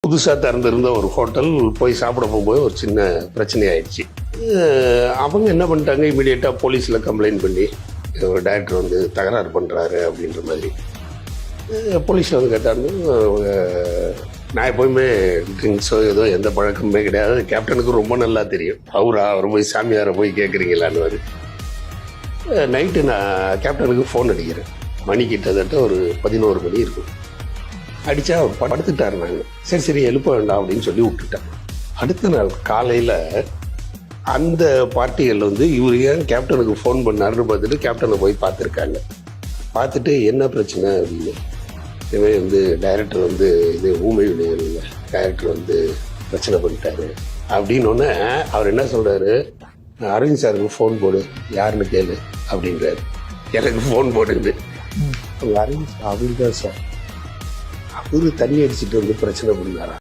புதுசாக திறந்திருந்த ஒரு ஹோட்டல் போய் சாப்பிட போகும்போது ஒரு சின்ன பிரச்சனை ஆயிடுச்சு. அவங்க என்ன பண்ணிட்டாங்க, இமீடியட்டாக போலீஸில் கம்ப்ளைண்ட் பண்ணி ஒரு டைரக்டர் வந்து தகராறு பண்ணுறாரு அப்படின்ற மாதிரி. போலீஸில் வந்து கேட்டாருன்னு, நான் எப்போயுமே ட்ரிங்க்ஸோ ஏதோ எந்த பழக்கமே கிடையாது, கேப்டனுக்கு ரொம்ப நல்லா தெரியும், அவர் போய் சாமியாரை போய் கேட்குறீங்களான்னு. நைட்டு நான் கேப்டனுக்கு ஃபோன் அடிக்கிறேன். மணி கிட்டத்தட்ட ஒரு 11 மணி இருக்கும். அடித்தா அவர் படுத்துட்டார். நாங்கள் சரி எழுப்ப வேண்டாம் அப்படின்னு சொல்லி விட்டுட்டேன். அடுத்த நாள் காலையில் அந்த பார்ட்டிகள் வந்து இவர் ஏன் கேப்டனுக்கு ஃபோன் பண்ணாருன்னு பார்த்துட்டு கேப்டனை போய் பார்த்துருக்காங்க. பார்த்துட்டு என்ன பிரச்சனை அப்படின்னு, இதுவே வந்து டைரக்டர் வந்து இது ஊமை விளையாடல, டைரக்டர் வந்து பிரச்சனை பண்ணிட்டாரு அப்படின்னோடனே அவர் என்ன சொல்கிறாரு, அரவிந்த் சாருக்கு ஃபோன் போடு, யாருன்னு கேளு அப்படின்றாரு. எனக்கு ஃபோன் போடுது. அரவிந்த் தான் சார், அவரு தண்ணி அடிச்சுட்டு வந்து பிரச்சனை பண்ணாரா?